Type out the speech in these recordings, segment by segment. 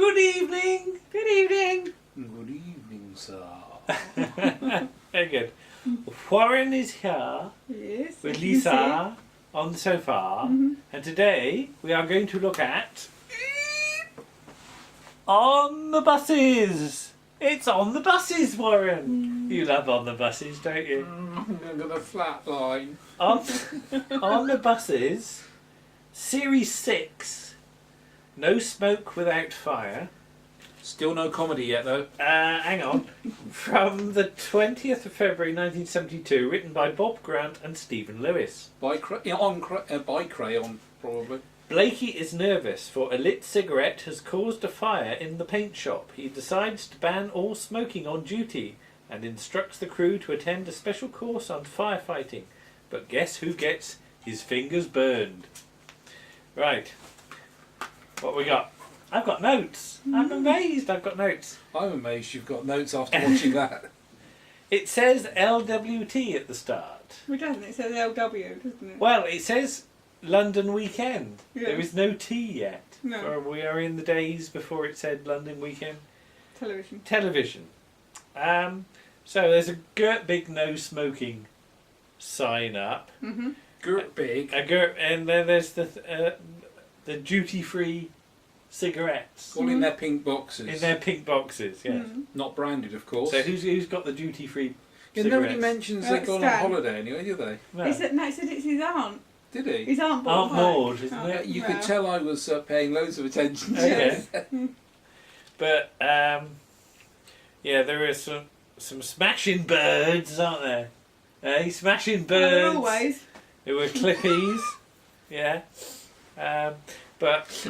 Good evening. Good evening. Good evening, sir. Very good. Warren is here Yes. with I can Lisa on the sofa, and today we are going to look at On the Buses. It's On the Buses, Warren. You love On the Buses, don't you? I'm going to flat line. On the Buses, Series 6, No Smoke Without Fire. Still no comedy yet, though. Hang on. From the 20th of February 1972, written by Bob Grant and Stephen Lewis. By crayon, probably. Blakey is nervous, for a lit cigarette has caused a fire in the paint shop. He decides to ban all smoking on duty and instructs the crew to attend a special course on firefighting. But guess who gets his fingers burned? Right. What we got? I've got notes. I'm amazed I've got notes. I'm amazed you've got notes after watching that. It says LWT at the start. It doesn't. It says LW, doesn't it? Well, it says London Weekend. Yeah. There is no T yet. No. For we are in the days before it said London Weekend. Television. Television. So there's a big no smoking sign up. Mm-hmm. Gert big. And then there's the duty free cigarettes All in their pink boxes. in their pink boxes. Yes. Not branded, of course. So who's got the duty free Yeah, cigarettes? nobody mentions they've gone on Stan. holiday anyway, do they? No. He said it's his aunt. Did he? His aunt Aunt bought Maud, isn't Oh, it? You well. could tell I was paying loads of attention to Okay. it. But yeah, there are some smashing birds, aren't there? Smashing birds. Always. There were clippies. Yeah. But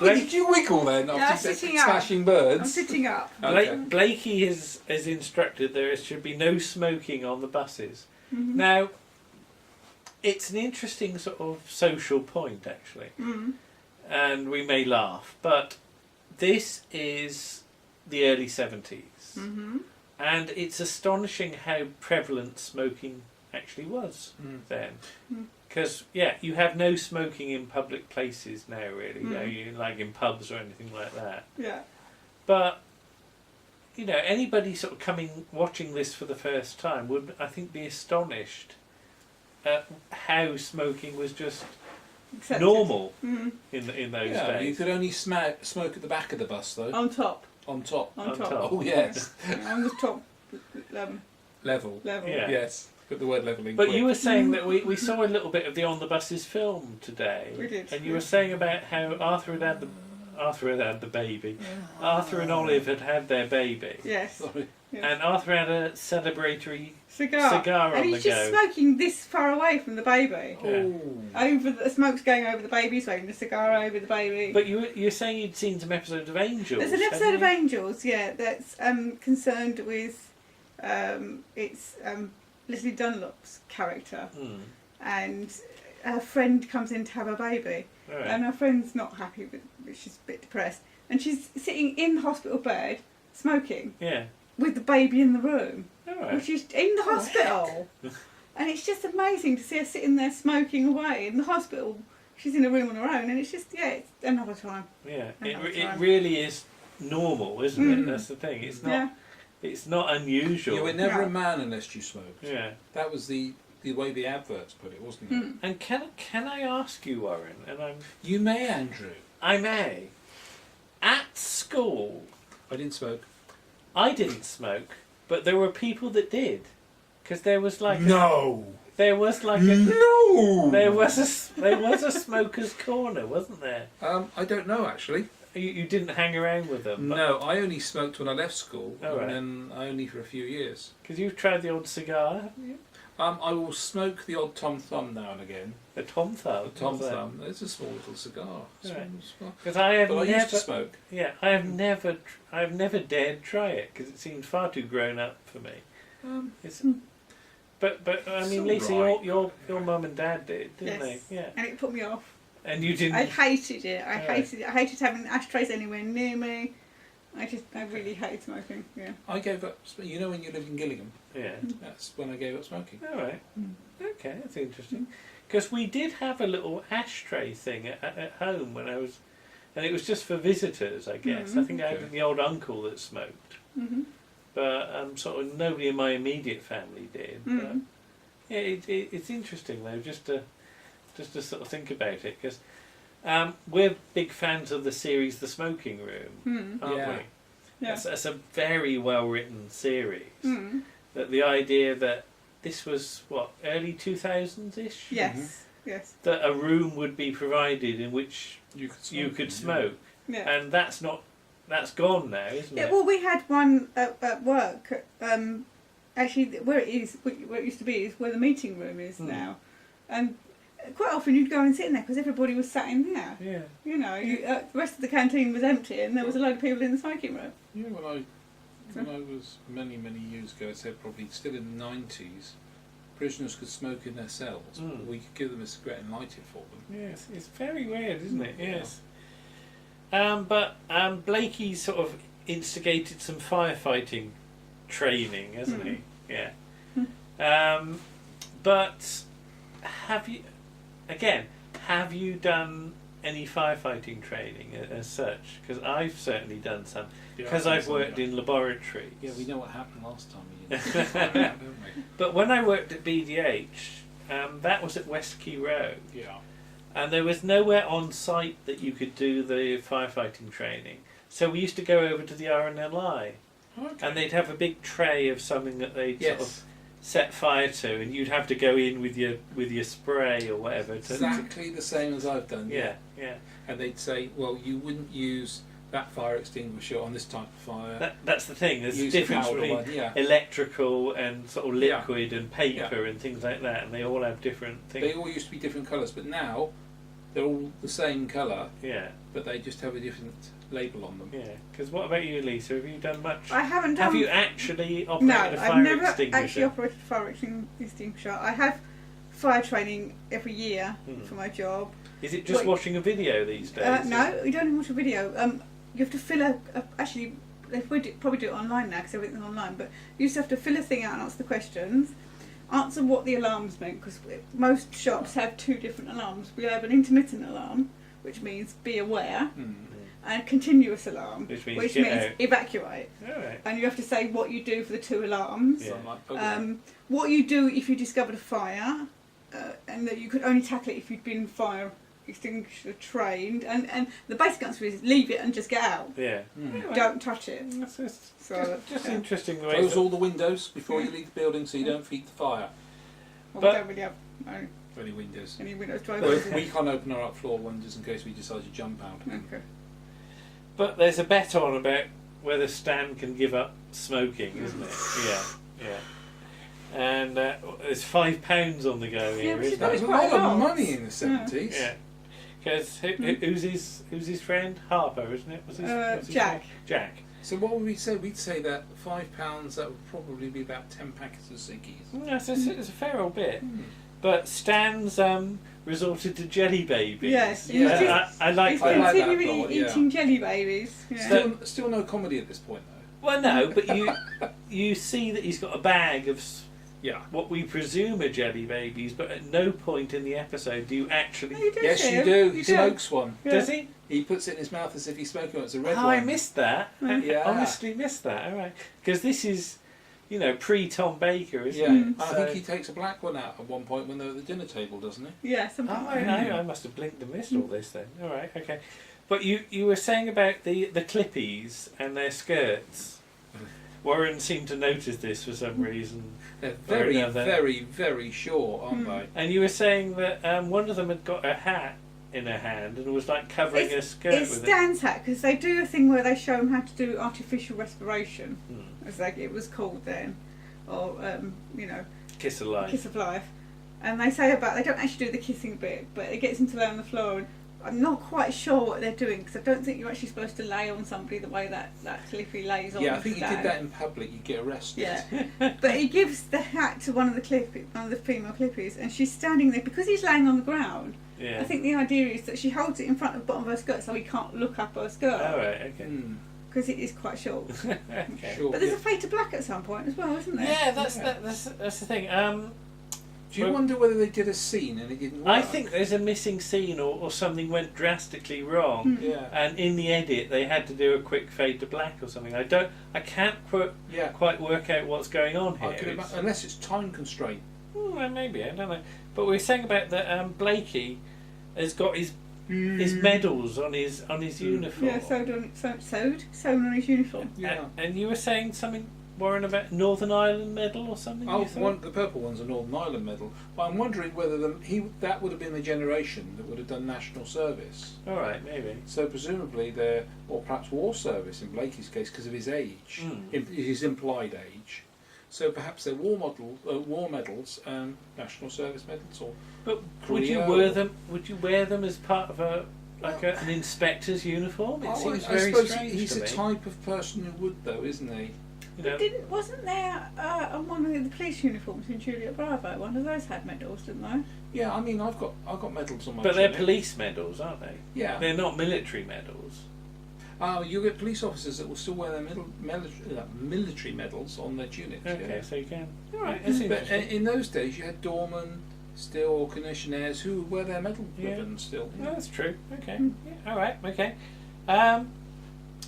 Did you wiggle then after sitting up. smashing I'm birds? sitting up. Okay. Blakey has instructed there should be no smoking on the buses. Mm-hmm. Now, it's an interesting sort of social point, actually. Mm. And we may laugh, but this is the early 70s. Mm-hmm. And it's astonishing how prevalent smoking actually was then. Because, you have no smoking in public places now, really. You like in pubs or anything like that. Yeah. But, anybody sort of watching this for the first time would, I think, be astonished at how smoking was just Accepted. normal Mm. in those Yeah, you days. could only smoke at the back of the bus, though. On top. On top. On On top. top. Oh, yes. Yeah, on the top Level. level. Yeah. Yes. Put the word level in But quick. you were saying that we saw a little bit of the On the Buses film today. We did. And you were saying about how Arthur had had the baby. Arthur and Olive had their baby. Yes. Sorry. Yeah. And Arthur had a celebratory Cigar. cigar and on he's the just go. smoking this far away from the baby. Yeah. Oh. The smoke's going over the baby, smoking the cigar over the baby. But you're saying you'd seen some episodes of Angels. There's an episode hadn't of you? Angels, that's concerned with it's Leslie Dunlop's character, and her friend comes in to have a baby, Right. and her friend's not happy with, she's a bit depressed, and she's sitting in the hospital bed smoking Yeah. with the baby in the room, All right. which is in the hospital. And it's just amazing to see her sitting there smoking away in the hospital. She's in a room on her own, and it's just, it's another time. Yeah. Another It time. really is normal, isn't it? That's the thing. It's not. Yeah. It's not unusual. You were never No. a man unless you smoked. Yeah. That was the way the adverts put it, wasn't it? And can I ask you, Warren? And You may, Andrew. I may. At school, I didn't smoke. I didn't smoke, but there were people that did, because there was like No. there was like No. there was a smokers' corner, wasn't there? I don't know actually. You didn't hang around with them, No, I only smoked when I left school, Oh, right. and then only for a few years. because you've tried the odd cigar, haven't you? I will smoke the odd Tom Thumb now and again. A Tom Thumb. Tom Thumb. It's a small little cigar. Right. Small. Because I have But I never. used to smoke. Yeah, I have never dared try it because it seemed far too grown up for me. It's, but I mean, It's Lisa, all right. your mum and dad did, didn't Yes. they? Yeah. And it put me off. And you didn't. I hated it. I Right. hated it. I hated having ashtrays anywhere near me. I really hated smoking. Yeah. I gave up. You know when you lived in Gillingham? Yeah. That's when I gave up smoking. All right. Okay, that's interesting. Because we did have a little ashtray thing at home when I was and it was just for visitors, I guess. I think I had the old uncle that smoked, but sort of nobody in my immediate family did. But, yeah, it's interesting though, just to sort of think about it, because we're big fans of the series The Smoking Room, aren't Yeah. we? Yeah. That's a very well written series. That the idea that this was early 2000s ish. Yes. Yes. That a room would be provided in which You could smoke, Yeah. and that's gone now, isn't Yeah, it? well, we had one at work. Actually, where it used to be is where the meeting room is now, and quite often you'd go and sit in there because everybody was sat in there. Yeah. You know, the rest of the canteen was empty, and there was a load of people in the smoking room. Yeah, when I was many years ago, I said probably still in the 90s, prisoners could smoke in their cells, but we could give them a cigarette and light it for them. Yes, it's very weird, isn't it? Yes. But Blakey sort of instigated some firefighting training, hasn't he? Yeah. But have you done any firefighting training as such? Because I've certainly done some. Because I've worked in laboratories. Yeah, we know what happened last time we did that, don't we? But when I worked at BDH, that was at West Key Road. Yeah. And there was nowhere on site that you could do the firefighting training. So we used to go over to the RNLI, and they'd have a big tray of something that they'd sort of set fire to, and you'd have to go in with your spray or whatever. Exactly the same as I've done. Yeah. And they'd say, well, you wouldn't use that fire extinguisher on this type of fire. That's the thing. There's a Use difference powder between one, yeah. electrical and sort of liquid and paper and things like that, and they all have different things. They all used to be different colours, but now they're all the same colour. Yeah. But they just have a different label on them. Yeah. Because what about you, Lisa? Have you done much? I haven't done. Have you actually operated a fire I've never extinguisher? actually operated a fire extinguisher. I have fire training every year for my job. Is it just watching a video these days? No, you don't even watch a video. You have to fill actually, they probably do it online now because everything's online, but you just have to fill a thing out and answer the questions. Answer what the alarms meant, because most shops have two different alarms. We have an intermittent alarm, which means be aware, and a continuous alarm, which means evacuate. Right. And you have to say what you do for the two alarms. Yeah. What you do if you discovered a fire, and that you could only tackle it if you'd been fire extinguisher trained, and the basic answer is leave it and just get out. Yeah. Don't touch it. That's just yeah. interesting the way. Close all the windows before you leave the building so you don't feed the fire. Well, But- we don't really have Any windows. any windows Well, drivers. we can't open our up-floor windows in case we decide to jump out. Okay. But there's a bet on about whether Stan can give up smoking, isn't it? Yeah. And there's £5 on the go here, which is isn't That it? was a quite lot a lot. of money in the 70s. Yeah. Because who's his friend? Harper, isn't it? What's his Jack. name? Jack. So what would we say? We'd say that £5, that would probably be about 10 packets of ciggies. Yes, it's a fair old bit. But Stan's resorted to jelly babies. Yes, I like He's that. like that continually thought, yeah. eating jelly babies. Yeah. Still no comedy at this point, though. Well, no, but you see that he's got a bag of Yeah. what we presume are jelly babies, but at no point in the episode do you actually... No, you do Yes, see you him. do. You He smokes one. Yeah. Does he? He puts it in his mouth as if he's smoking one. It's a red Oh, one. I missed that. I Yeah. honestly missed that. All right, because this is, pre-Tom Baker, isn't Yeah, it? and I think he takes a black one out at one point when they're at the dinner table, doesn't he? Yeah, something Oh, like that. I must have blinked and missed all this then. All right, okay. But you were saying about the Clippies and their skirts. Warren seemed to notice this for some reason. They're Or very, another. very, very short, aren't they? And you were saying that one of them had got a hat in her hand and was like covering her skirt It's with Stan's hat, because they do a thing where they show him how to do artificial respiration, it. as like it was called then, or Kiss of life. kiss of life. And they say they don't actually do the kissing bit, but it gets him to lay on the floor. And I'm not quite sure what they're doing, because I don't think you're actually supposed to lay on somebody the way that Cliffy lays on. Yeah, I think you Stan. did that in public, you'd get arrested. Yeah, but he gives the hat to one of the female Clippies, and she's standing there because he's laying on the ground. Yeah. I think the idea is that she holds it in front of the bottom of her skirt so he can't look up her skirt, All right, okay. because it is quite short. Okay. Sure. But there's a fade to black at some point as well, isn't there? Yeah, that's the thing. Do you wonder whether they did a scene and it didn't work? I think there's a missing scene or something went drastically wrong, Yeah. and in the edit they had to do a quick fade to black or something. I can't quite work out what's going on here. I could unless it's time constraint. Well, maybe, I don't know. But we were saying about that Blakey has got his medals on his uniform. Yeah, sewn on his uniform. Yeah. And you were saying something, Warren, about Northern Ireland medal or something? Oh, the purple one's a Northern Ireland medal. But I'm wondering whether that would have been the generation that would have done national service. All right, maybe. So presumably or perhaps war service in Blakey's case because of his age, his implied age. So perhaps they're war medals, national service medals, or. But would you wear them as part of an inspector's uniform? It seems very strange. He's to me. the type of person who would, though, isn't he? You know, But wasn't there on one of the police uniforms in Juliet Bravo? One of those had medals, didn't they? Yeah, I mean, I've got medals on my. but they're tunic. police medals, aren't they? Yeah. They're not military medals. You get police officers that will still wear their military medals on their tunics. Okay, Yeah. so you can. All right, that's But interesting. in those days, you had doormen, still, or commissionaires who would wear their medal ribbons still. No, that's true. Okay. Yeah, all right. Okay.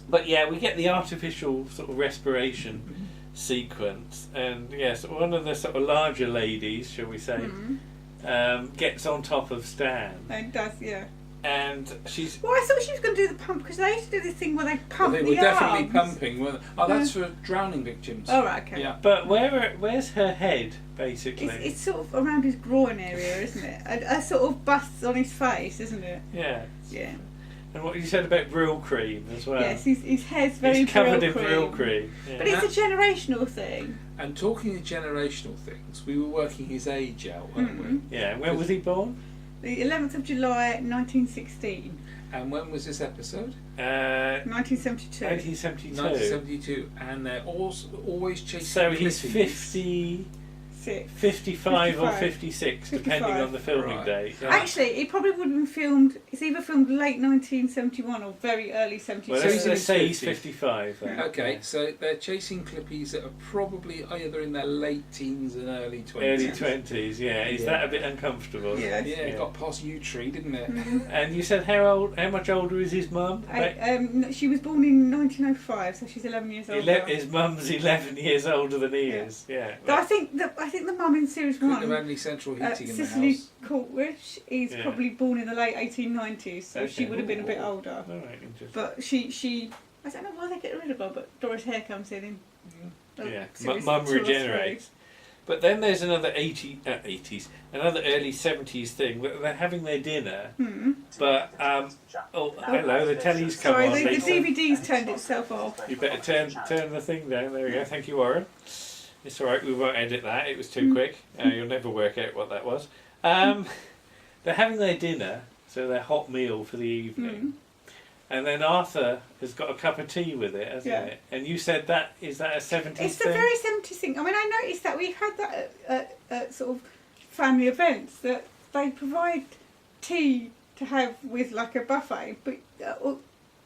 But yeah, we get the artificial sort of respiration sequence, and yes, one of the sort of larger ladies, shall we say, gets on top of Stan, It does, yeah. and she's. Well, I thought she was going to do the pump because they used to do this thing where they pump They the were definitely arms. pumping. Weren't they? Oh, that's for drowning victims. Oh, right, okay. Yeah. But where's her head, basically? It's sort of around his groin area, isn't it? A sort of bust on his face, isn't it? Yeah. Yeah. And what you said about Brill cream as well. Yes, his hair's very He's covered in Brill Brill cream. Yeah. But it's a generational thing. And talking of generational things, we were working his age out, weren't we? Yeah. And when was he born? The 11th of July, 1916. And when was this episode? 1972. 1972. 1972. And they're always chasing. So he's clippings. 55 or 56, depending on the filming Right. date. Yeah. Actually, it probably would have been filmed. It's either filmed late 1971 or very early 72. Well, So he's in let's his say he's 50s. 55 then. Okay, so they're chasing clippies that are probably either in their late teens and early 20s. Early 20s, yeah. Is that a bit uncomfortable? Yeah. Yeah, it got past U Tree, didn't it? And you said how much older is his mum? She was born in 1905, so she's 11 years old. His mum's 11 years older than he is. Yeah. But I think the mum in series Couldn't have one, had any central heating in the Cicely house. Courtwish, is Yeah. probably born in the late 1890s, so she Okay. would have been a bit older. All right, interesting. But she I don't know why they get rid of her, but Doris Hare comes in. Yeah, series mum 2 or 3. regenerates. But then there's another 80s, another early 70s thing. They're having their dinner, but hello, the telly's come Sorry, on. the Lisa. DVD's turned itself off. You better turn the thing down. There we go. Thank you, Warren. It's all right. We won't edit that. It was too quick. You'll never work out what that was. They're having their dinner, so their hot meal for the evening. And then Arthur has got a cup of tea with it, hasn't it? And you said is that a 70s It's thing? a very 70s thing. I mean, I noticed that we've had that at sort of family events, that they provide tea to have with like a buffet, but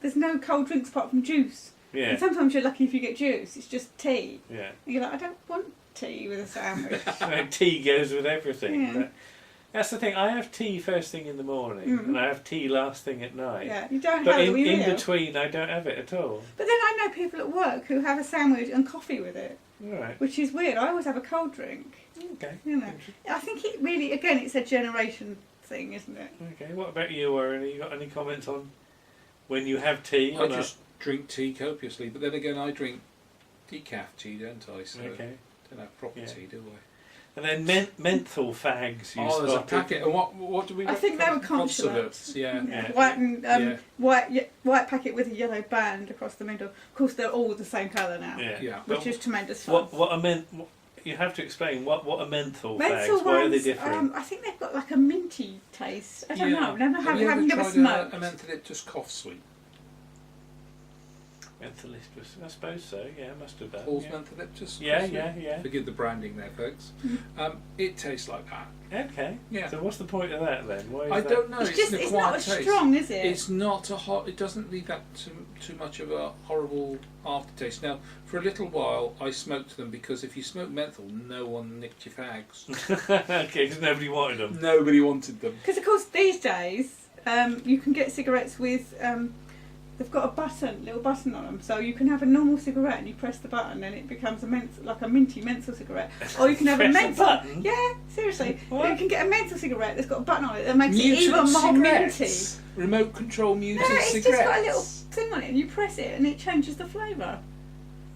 there's no cold drinks apart from juice. Yeah. And sometimes you're lucky if you get juice, it's just tea. Yeah. And you're like, I don't want tea with a sandwich. And tea goes with everything. Yeah. That's the thing. I have tea first thing in the morning, and I have tea last thing at night. Yeah, you don't But have it when you're in ill. between, I don't have it at all. But then I know people at work who have a sandwich and coffee with it, All right. which is weird. I always have a cold drink. Okay. You know, I think it really, again, it's a generation thing, isn't it? Okay. What about you, Warren? Have you got any comments on when you have tea? I just drink tea copiously, but then again, I drink decaf tea, don't I? So Okay. don't have proper Yeah. tea, do I? And then menthol fags. You There's a spotted. packet. And what do we? I think they were consulates. Yeah. Yeah. White and Yeah. white packet with a yellow band across the middle. Of course, they're all the same colour now, Yeah. Yeah. which is tremendous fun. What a you have to explain what are menthol Menthol fags? Why are they ones, different? I think they've got like a minty taste. I don't know. Have you ever I've never tried smoked. a mentholyptus cough sweet? Mentholyptus, I suppose so. Yeah, must have done. Paul's yeah. Mentholyptus. Yeah, Christmas. yeah, yeah. Forgive the branding there, folks. It tastes like that. Okay. Yeah. So what's the point of that then? Why is I that? don't know. It's an not acquired as taste. strong, is it? It's not a hot. It doesn't leave that too much of a horrible aftertaste. Now, for a little while, I smoked them because if you smoke menthol, no one nicked your fags. Okay, because nobody wanted them. Nobody wanted them. Because of course these days you can get cigarettes with they've got a little button on them, so you can have a normal cigarette and you press the button and it becomes like a minty menthol cigarette, or you can have a Press the menthol. button? Yeah, seriously, What? you can get a menthol cigarette that's got a button on it that makes it Mutant even more cigarettes. minty. Remote control mutant No, it's cigarettes. just got a little thing on it and you press it and it changes the flavour.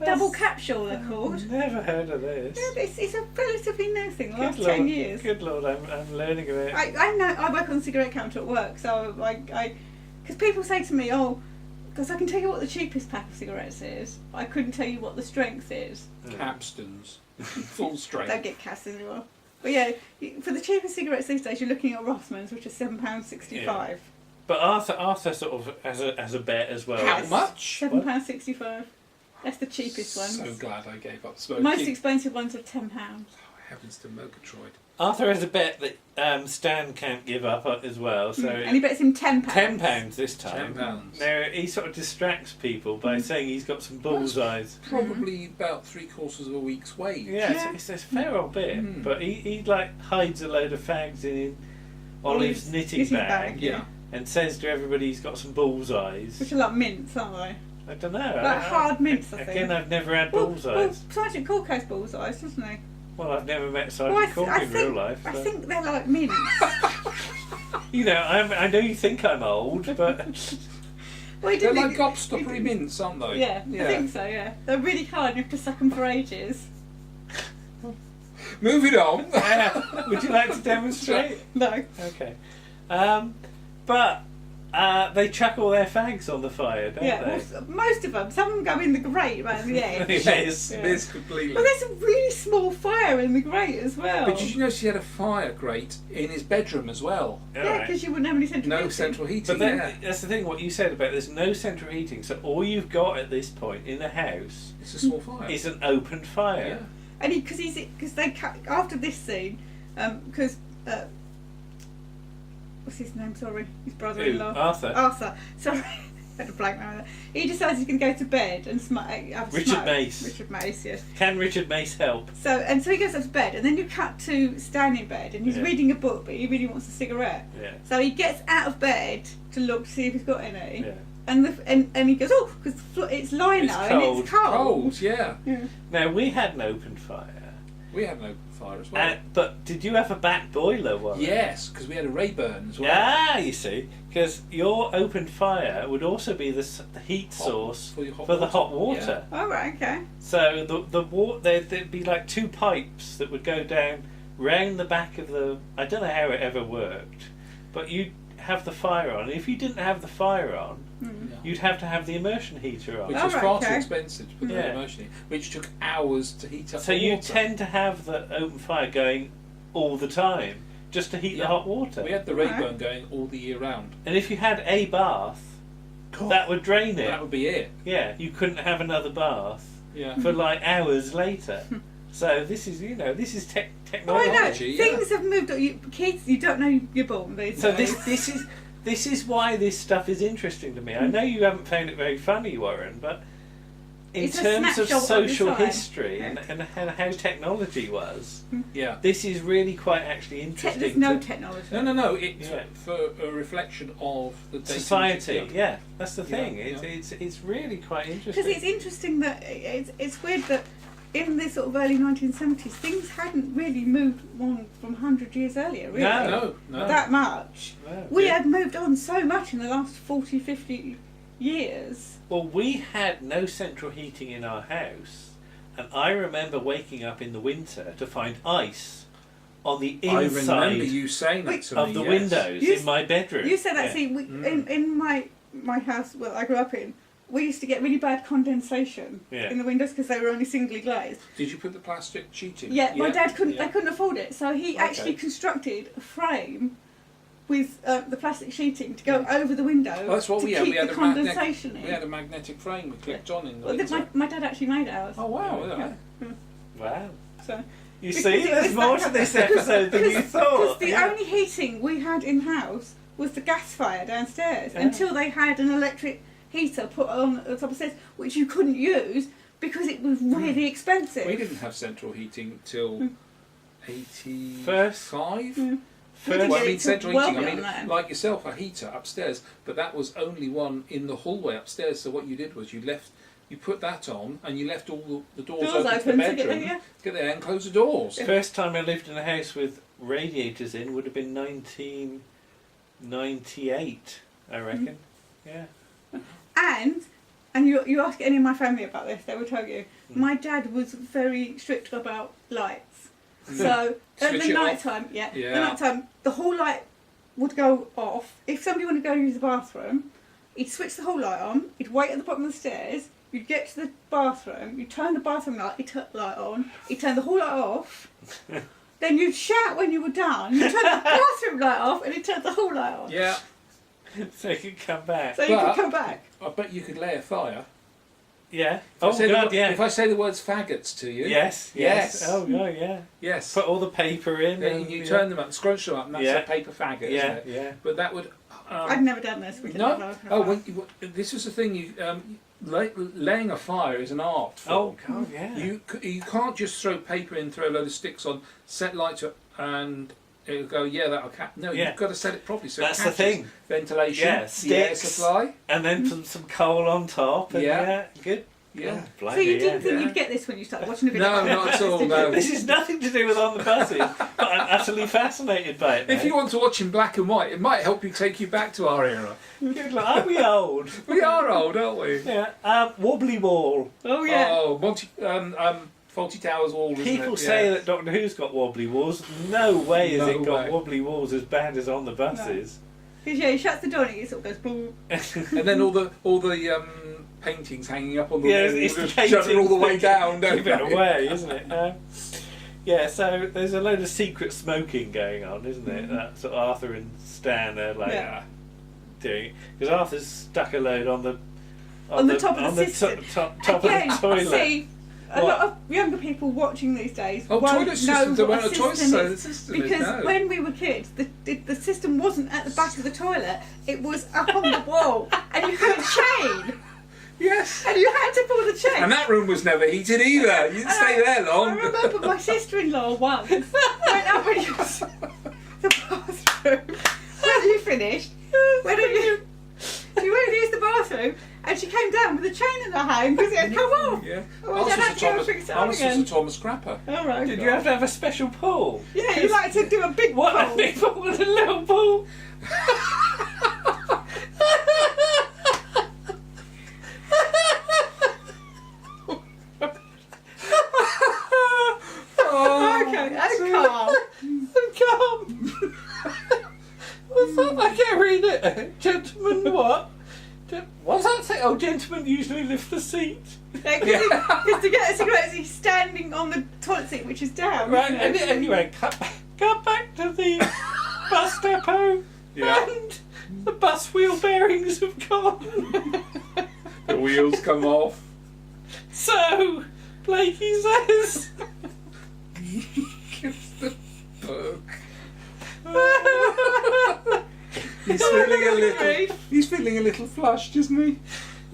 Double capsule they're called. Never heard of this. Yeah, it's a relatively new thing. The last Good 10 Lord, years. Good Lord, I'm learning of it. I know. I work on the cigarette counter at work, so because people say to me, "Oh, because I can tell you what the cheapest pack of cigarettes is, but I couldn't tell you what the strength is." Capstans, full strength. Don't get cast anymore. But yeah, for the cheapest cigarettes these days, you're looking at Rothmans, which are £7.65. But Arthur sort of as a bet as well. How much? £7.65. That's the cheapest ones. So glad I gave up smoking. Most expensive ones are £10. Oh, heavens to Murgatroyd. Arthur has a bet that Stan can't give up as well. So And he bets him £10. £10 this time. £10. Now he sort of distracts people by saying he's got some bullseyes. Probably about 3/4 of a week's wage. Yeah, Yeah. it's a fair old bit. Mm. But he like hides a load of fags in Olive's knitting bag Yeah. and says to everybody he's got some bullseyes. Which are like mints, aren't they? I don't know. Like hard mints, I think. Again, I've never had Well, bullseyes. Sergeant Cork has bullseyes, doesn't he? Well, I've never met Well, Sergeant Cork in real life. I so- think they're like mints. You know, I know you think I'm old, but Well, he They're didn't- like gobstoppery mints, aren't they? Yeah, I think so, yeah. They're really hard, you have to suck them for ages. Moving on. would you like to demonstrate? No. Okay. But they chuck all their fags on the fire, don't Yeah, they? well, most of them. Some of them go in the grate around the edge. Yes. Yeah. Miss completely. Well, there's a really small fire in the grate as well. But did you notice he had a fire grate in his bedroom as well? All Yeah, right. because you wouldn't have any central No heating. central heating. But then yeah. that's the thing. What you said about there's no central heating, so all you've got at this point in the house It's a small fire. is an open fire. Yeah. And because they cut after this scene, because what's his name? Sorry, his Who? brother-in-law. Arthur. Arthur. Sorry, I had a blank moment. He decides he's going to go to bed and have a Richard smoke. Mace. Richard Mace, yes. Can Richard Mace help? So he goes up to bed, and then you cut to Stan in bed, and he's Yeah. reading a book, but he really wants a cigarette. Yeah. So he gets out of bed to look to see if he's got any, Yeah. and he goes, oh, because it's lino It's and it's cold. Cold, yeah. Yeah. Now we had an open fire, We had an open fire as well. but did you have a back boiler one? Yes, because we had a Rayburn as well. Ah, you see, because your open fire would also be the heat source for your hot for the water. hot water. Oh, right, okay. So there'd be like two pipes that would go down round the back of the. I don't know how it ever worked, but you'd have the fire on. If you didn't have the fire on, Yeah. you'd have to have the immersion heater on. Which Oh, was right, far okay. too expensive to put Yeah. the immersion in, which took hours to heat up So the you water. tend to have the open fire going all the time, just to heat the Yeah. hot water. We had the Rayburn going all the year round. And if you had a bath, that would drain it. That would be it. Yeah, you couldn't have another bath Yeah. for like hours later. So this is, this is Oh, I technology. know. Technology, yeah. Things have moved on. Kids, you don't know you're born these So days. this is why this stuff is interesting to me. I know you haven't found it very funny, Warren, but in It's a terms of snapshot of social the time. history and how technology was, Yeah. this is really quite actually interesting. There's no to technology. No. It's Yeah. for a reflection of the dating society. yeah. Yeah, that's the Yeah, thing. yeah. It's really quite interesting. Because it's interesting that it's weird that in the sort of early 1970s, things hadn't really moved on from 100 years earlier, really. No. No. That much. No. We Yeah. have moved on so much in the last 40, 50 years. Well, we had no central heating in our house, and I remember waking up in the winter to find ice on the I inside remember you saying that to me. of the yes. windows You in my bedroom. You said that, Yeah. see, in my house, well, I grew up in, we used to get really bad condensation Yeah. in the windows because they were only singly glazed. Did you put the plastic sheet in? Yeah, my dad couldn't. Yeah. They couldn't afford it, so he Okay. actually constructed a frame with the plastic sheeting to go over the window. Well, that's what to we had. keep We had the a condensation in. we had a magnetic frame we clipped on in the Well, winter. my dad actually made ours. Oh wow! Yeah. Wow. So. You Because see, it there's was more that- to this episode than you Because thought. the Yeah. only heating we had in house was the gas fire downstairs Yeah. until they had an electric heater put on at the top of the stairs, which you couldn't use because it was really expensive. We didn't have central heating till 85. First- Mm. First- didn't Well, I get mean it till central well heating. I beyond mean, that. like yourself, a heater upstairs, but that was only one in the hallway upstairs. So what you did was you put that on, and you left all the doors Doors open to the open to get bedroom. there, yeah. Get there and close the doors. First time I lived in a house with radiators in would have been 1998, I reckon. Yeah. And you ask any of my family about this, they will tell you. My dad was very strict about lights. So at Switch the it off. night time, Yeah. the night time, the whole light would go off. If somebody wanted to go use the bathroom, he'd switch the whole light on. He'd wait at the bottom of the stairs. You'd get to the bathroom. You'd turn the bathroom light. He'd turn the light on. He'd turn the whole light off. Then you'd shout when you were done. You'd turn the bathroom light off, and he'd turn the whole light on. Yeah, So you could come back. So you But- could come back. I bet you could lay a fire. Yeah. If I Oh say the God, wo- yeah. If I say the words faggots to you, Yes. Yes. Oh God, yeah. yes, Put all the paper in. then and, you yeah. turn them up, scrunch them up, and that's Yeah. a paper faggot, Yeah, isn't it? yeah. But that would. I'd never done this. We didn't No. have a Oh, fire. this is the thing. Laying a fire is an art. Oh form. God, yeah. You can't just throw paper in, throw a load of sticks on, set lights up, and it'll go. Yeah, that'll catch. No, Yeah. you've got to set it properly. So That's it the catches thing. Ventilation. Yeah, the air sticks. supply. And then some coal on top. And Yeah. yeah. Good. Yeah. Oh, So blimey, you didn't yeah. think Yeah. you'd get this when you started watching the video? No, not at all. No. This is nothing to do with on the buses, but I'm utterly fascinated by it. If now. you want to watch in black and white, it might help you take you back to our era. Good luck. Are we old? We are old, aren't we? Yeah. Wobbly wall. Oh yeah. Oh, Faulty Towers Wall. Isn't People it? say Yeah. that Doctor Who's got wobbly walls. No way has No it got way. wobbly walls as bad as on the buses. Because yeah, he shuts the door and it sort of goes boom. And then all the paintings hanging up on the Yeah, wall, it's the just shut it all the way paintings down, don't Keep it they? away, isn't it? Yeah, so there's a load of secret smoking going on, isn't it? That sort of Arthur and Stan are like Yeah. doing, because Arthur's stuck a load on the top of the system. top Again, of the toilet. see, a What? lot of younger people watching these days Oh, won't toilet know systems. There what weren't a a toilet system is. system. Because no. when we were kids, the system wasn't at the back of the toilet; it was up on the wall, and you had a chain, Yes. and you had to pull the chain. And that room was never heated either. You didn't stay there long. I remember my sister-in-law once went up and used the bathroom. When you finished, she went to use the bathroom, and she came down with a chain in her hand because it had come off. Yeah. Oh, Ours Dad was had a to go and Thomas, fix it up ours was a again. Thomas Crapper. All right. Did you have to have a special pool? Yeah, you like to do a big What a pull. big pool with a little pool. Oh, Okay, I'm calm. What's that? I can't read it. Gentlemen, what? What's that say? Oh, gentlemen usually lift the seat. Because to get a cigarette, he's standing on the toilet seat, which is down. Right, isn't it? anyway, cut back to the bus depot. Yeah. And the bus wheel bearings have gone. The wheels come off. So, Blakey says... Gives the poke. He's feeling a little flushed, isn't he?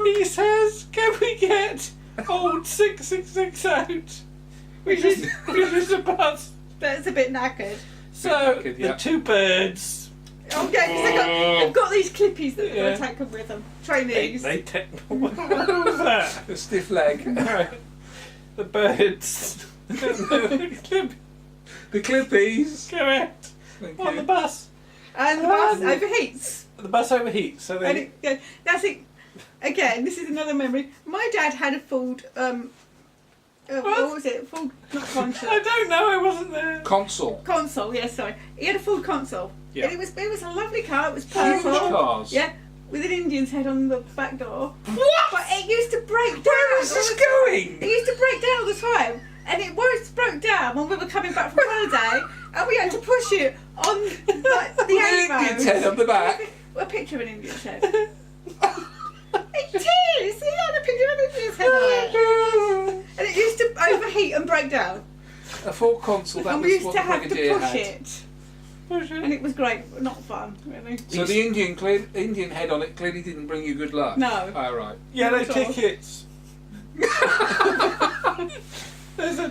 He says, can we get old 666 out? Which is a bus. That's a bit knackered. So, Knackered, yeah. the two birds, Oh, yeah, because they've got these clippies that they're Yeah. going to take them with them. Trainees. they what was that? A stiff leg. Right. The birds. The clippies. Correct. Thank On you. the bus. And the bus overheats. The bus overheats, so And they... yeah, that's it. Again, this is another memory. My dad had a Ford, what was it? Ford, not console. I don't know, I wasn't there. Console. Console, yes, sorry. He had a Ford console. Yeah. And it was a lovely car. It was Huge purple. cars. Yeah, with an Indian's head on the back door. What? But it used to break down. Where is all this the- going? It used to break down all the time. And it once broke down when we were coming back from holiday. And we had to push it on like, the With an arrows. Indian's head on the back. A picture of an Indian's head. It is! See, I had a picture of an Indian's head on it. And it used to overheat and break down. A full console, that And we was used what to the have to Brigadier push had. it. And it was great, but not fun, really. So the Indian head on it clearly didn't bring you good luck? No. Oh, right. Yellow Not at all. tickets.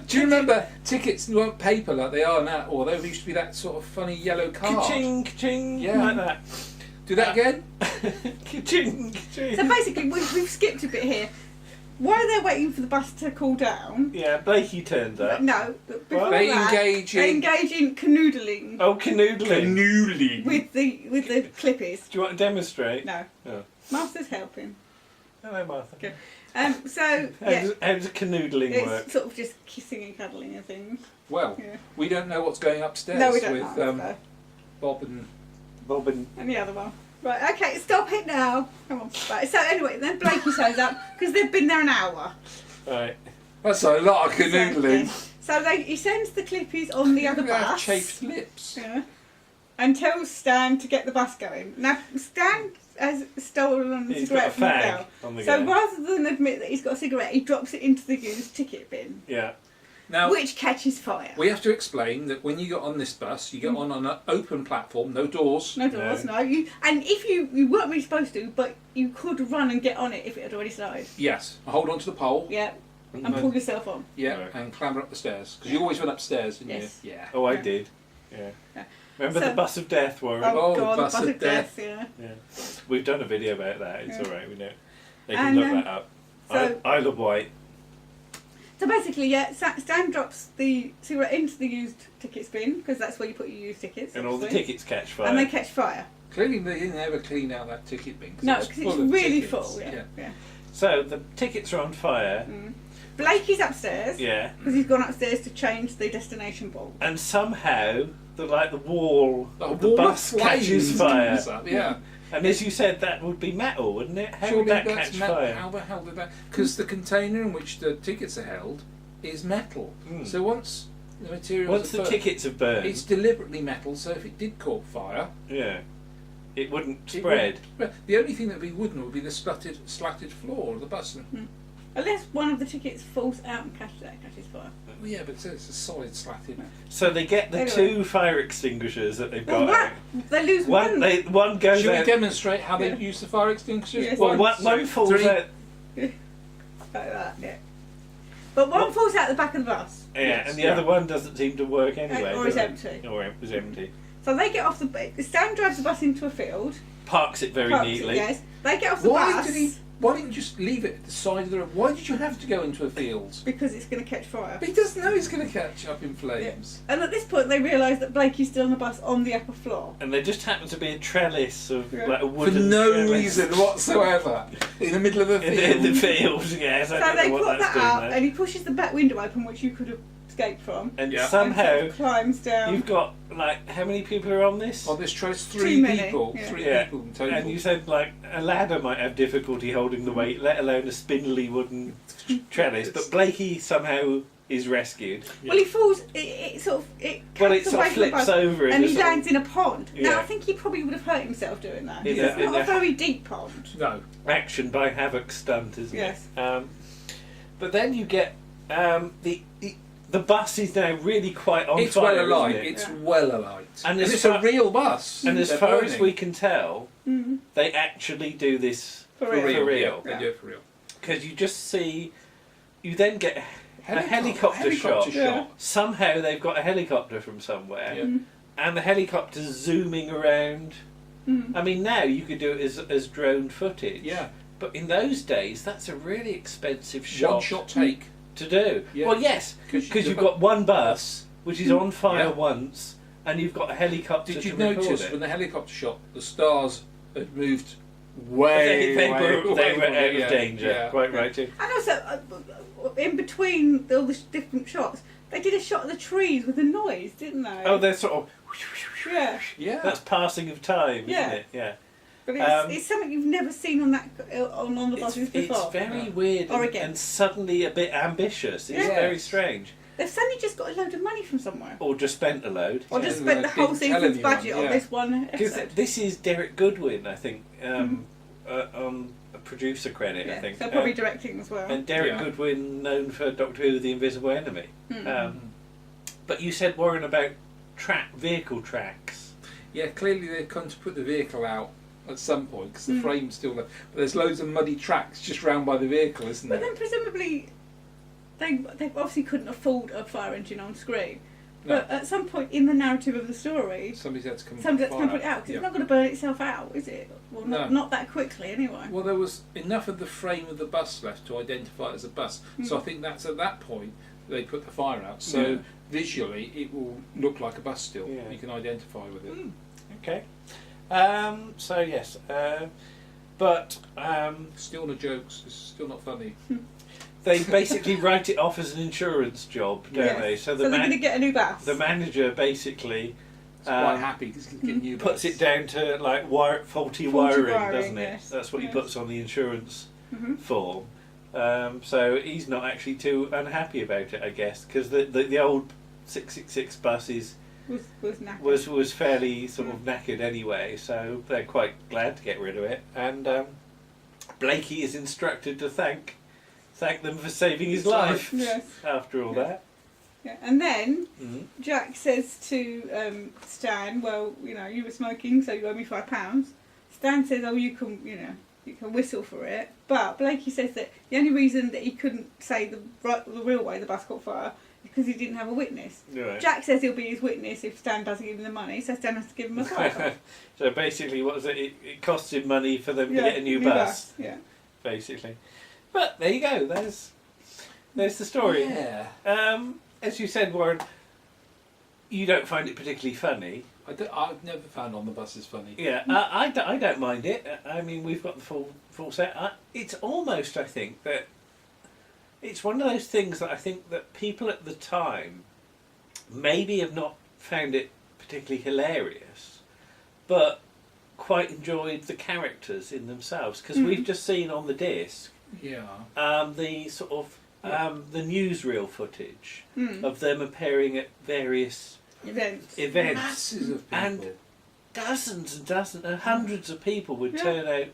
Do you remember tickets weren't paper like they are now, or they used to be that sort of funny yellow card? Ka-ching, ka-ching, Yeah. like that. Do that again? Ka-ching, ka-ching. So basically, we've skipped a bit here. While they're waiting for the bus to cool down, Yeah, Blakey turns up. no, but before They that, engage they in engage in canoodling Oh, canoodling. canoodling. with the clippies. Do you want to demonstrate? No, Oh. Master's helping. Hello, Martha. Okay. So How, yeah, how does canoodling work? it's sort of just kissing and cuddling and things. Well, Yeah. we don't know what's going upstairs No, we don't with know. Bob and... Bobbin. And the other one. Right, okay, stop it now. Come on. Right, so anyway, then Blakey shows up because they've been there an hour. Right. That's a lot of canoodling. So he sends the clippies on the other They have bus. chafed lips. Yeah. And tells Stan to get the bus going. Now, Stan has stolen a He's cigarette got a from the fag girl. on the So go. rather than admit that he's got a cigarette, he drops it into the used ticket bin, Yeah. Now, which catches fire. we have to explain that when you get on this bus, you get on an open platform, no doors. No doors, no. And if you weren't really supposed to, but you could run and get on it if it had already started. Yes, hold on to the pole. Yeah, and pull yourself on. Yeah, Right. and clamber up the stairs. Because you always went upstairs, didn't Yes. you? Yeah. Oh, I Yeah. did. Yeah. Yeah. Remember So- the bus of death, Warren? Oh, Oh, God, the bus bus of of death, yeah. Yeah. We've done a video about that. It's Yeah. all right. We know. They can And, look um, that up. so- Isle of Wight. So basically, yeah, Stan drops the cigarette into the used tickets bin, because that's where you put your used tickets. And all the obviously. tickets catch fire. And they catch fire. Clearly they didn't ever clean out that ticket bin. No, it was because full it's of really tickets. full, yeah. So the tickets are on fire. Mm. Blakey's upstairs, Yeah. because he's gone upstairs to change the destination bulb. And somehow the wall A of the wall of bus catches flames fire. comes up, yeah. And as you said, that would be metal, wouldn't it? How Surely would that that's catch metal. fire? How the hell did that... Because the container in which the tickets are held is metal. Mm. So once the material... Once the tickets have burned, It's deliberately metal, so if it did caught fire... yeah, it wouldn't it spread. wouldn't- The only thing that would be wooden would be the slatted floor of the bus. And, Unless one of the tickets falls out and catches fire. well, yeah, but it's a solid slatted... So they get the Anyway. 2 fire extinguishers that they've Well, got. they lose one. One goes Should we out. demonstrate how they Yeah. use the fire extinguishers? Yes. Well, one two, falls three. out. Like that, yeah. But one falls out the back of the bus. Yeah, Yes, and the yeah. other one doesn't seem to work anyway. Or does it's it? empty. Or it was empty. So they get off the... Stan drives the bus into a field. Parks it very parks it, neatly. yes. They get off the Why bus why didn't you just leave it at the side of the road? Why did you have to go into a field? because it's going to catch fire. But he doesn't know he's going to catch up in flames. And at this point they realise that Blakey's still on the bus on the upper floor. And there just happens to be a trellis of Yeah. like a For wooden no trellis reason whatsoever. In the middle of the field. in the field. Yes, I So don't they know what put that's that doing up there. and he pushes the back window open, which you could have escaped from. And Yeah. And sort somehow of climbs down. you've got like how many people are on this? On this trace, Too three many, people. yeah. Three Yeah. people in total. And you said like a ladder might have difficulty holding the weight, let alone a spindly wooden trellis. But Blakey somehow is rescued. Well, he falls. It sort of it. Well, it cuts sort of away from the flips bus, over and he sort of- lands in a pond. Now Yeah. I think he probably would have hurt himself doing that. In It's a- in not a a- very deep pond. No. action by Havoc stunt, isn't Yes. it? But then you get the bus is now really quite on It's fire. well alight. isn't it? It's Yeah. well alight. And And as it's far- a real bus. And as They're far as burning. we can tell, Mm. they actually do this For For real. real. real. Yeah, they do it for real. because you just see. You then get a helicopter shot. Yeah. Somehow they've got a helicopter from somewhere, Yeah. Mm. and the helicopter's zooming around. Mm. I mean, now you could do it as drone footage. Yeah. But in those days, that's a really expensive One shot take. to do. Yeah. Well, yes, 'Cause because you- you've got one bus which is on fire Yeah. once, and you've got a helicopter Did you to record notice it. when the helicopter shot, the stars had moved They way, were way out way, of danger. Yeah. Quite right too. And also, in between all the different shots, they did a shot of the trees with a noise, didn't they? Oh, they're sort of. yeah. Yeah. That's passing of time, Yeah. isn't it? Yeah. But Um, it's something you've never seen on that on the It's, buses it's before. very Yeah. weird Or and, again. and suddenly a bit ambitious. It's Yes. very strange. They've suddenly just got a load of money from somewhere. Or just spent a load. Or just spent the whole didn't tell season's anyone, budget on yeah. this one Because episode. this is Derek Goodwin, I think, on a producer credit, I think. So probably directing as well. And Derek Yeah. Goodwin, known for Doctor Who, The Invisible Enemy. But you said, Warren, about vehicle tracks. Yeah, clearly they've come to put the vehicle out at some point because the frame's still there. But there's loads of muddy tracks just round by the vehicle, isn't But there? then presumably they obviously couldn't afford a fire engine on screen. No. But at some point in the narrative of the story, Somebody's had to come. somebody's fire going to put it out because it's not going to burn itself out, is it? Well, No. not that quickly anyway. Well, there was enough of the frame of the bus left to identify it as a bus. So I think that's at that point they put the fire out. So visually it will look like a bus still. Yeah. You can identify with it. Okay. So, yes. But Still no jokes. It's still not funny. they basically write it off as an insurance job, don't they? So they're going to get a new bus. the manager basically It's quite happy because he's getting new puts bus. it down to like faulty Faulty wiring, wiring, doesn't it? yes. That's what he Yes. puts on the insurance Mhm. form. So he's not actually too unhappy about it, I guess, because the old 666 bus was knackered. was fairly sort of knackered anyway, so they're quite glad to get rid of it. And Blakey is instructed to thank them for saving his life Yes. after all Yes. that. Yeah. And then Mhm. Jack says to Stan, "Well, you were smoking, so you owe me £5." Stan says, "Oh, you can whistle for it." But Blakey says that the only reason that he couldn't say the real way the bus caught fire is because he didn't have a witness. Right. Jack says he'll be his witness if Stan doesn't give him the money, so Stan has to give him a fire. So basically, what was it? It costs him money for them to get a new bus, Yeah. basically. But there you go. There's the story. Yeah. As you said, Warren, you don't find it particularly funny. I've never found On the Bus is funny. Yeah, I don't mind it. I mean, we've got the full set. It's almost, I think, that it's one of those things that I think that people at the time maybe have not found it particularly hilarious, but quite enjoyed the characters in themselves, because we've just seen on the disc Yeah. the sort of the newsreel footage Mm. of them appearing at various Events. events. Masses of people. And dozens and dozens and hundreds of people would Yeah. turn out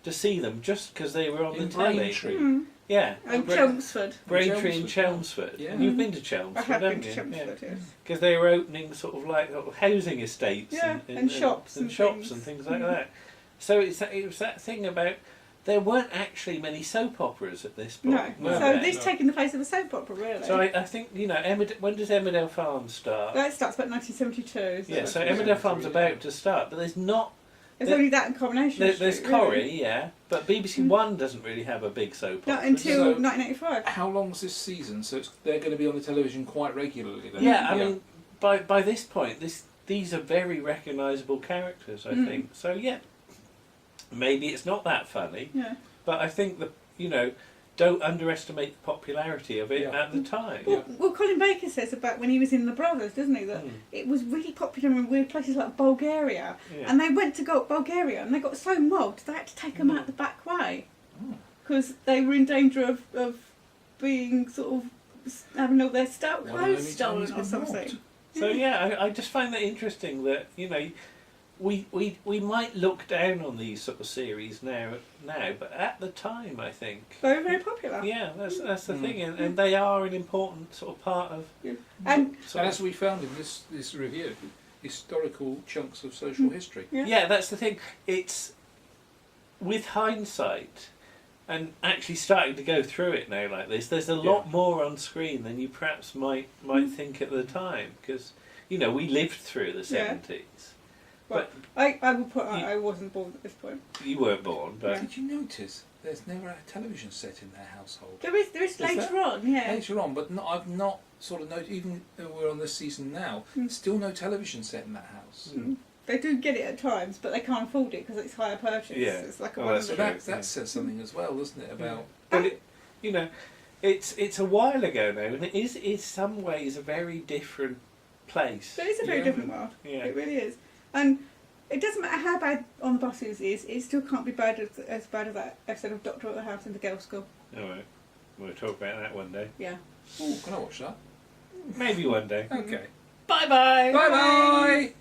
to see them just because they were on in the telly. Braintree. Mm. Yeah, And Chelmsford. Braintree and Chelmsford. Chelmsford. Yeah. You've been to I Chelmsford, have been haven't to you? Chelmsford, yes. Because they were opening sort of like little housing estates Yeah, and shops and shops things. and things like that. So it was that thing about there weren't actually many soap operas at this point. No. were So there? this taking the place of a soap opera, really. So I think, when does Emmerdale Farm start? That starts about 1972. Yeah, so Yeah. Emmerdale Farm's about to start, but there's not. There's only that and Coronation There's Street, Corrie, really. yeah, but BBC One doesn't really have a big soap Not opera. until So- 1985. How long's this season? So they're going to be on the television quite regularly then? Yeah, I mean, by this point, these are very recognisable characters, I Mm. think. So yeah, maybe it's not that funny, Yeah. but I think that don't underestimate the popularity of it Yeah. at the time. Well, Colin Baker says about when he was in The Brothers, doesn't he, that Mm. it was really popular in weird places like Bulgaria. Yeah. And they went to go to Bulgaria and they got so mobbed they had to take them out the back way. Because they were in danger of being sort of having all their One of clothes them stolen has or been something. mobbed. So yeah, I just find that interesting that we might look down on these sort of series now, but at the time, I think. Very, very popular. Yeah, that's the thing, and they are an important sort of part of. And sort And of- as we found in this review, historical chunks of social history. yeah, that's the thing. It's with hindsight, and actually starting to go through it now like this. There's a lot more on screen than you perhaps might think at the time, because we lived through the Yeah. 70s. well, I would put I wasn't born at this point. You weren't born, but Did you notice there's never a television set in their household? There is later that- on, yeah. Later on, but I've not sort of noticed, even though we're on this season now, still no television set in that house. They do get it at times, but they can't afford it because it's higher purchase. Yeah. It's like a Oh, one that's So of true. the- that says something as well, doesn't it, about... but it's a while ago now, and it is in some ways a very different place. So it's a very Yeah. different world. Yeah. It really is. And it doesn't matter how bad On the Buses is, it still can't be bad as bad as that episode of Doctor at the House in the Girls' School. All right, we'll talk about that one day. Yeah. Oh, can I watch that? Maybe one day. Okay. Bye bye. Bye bye.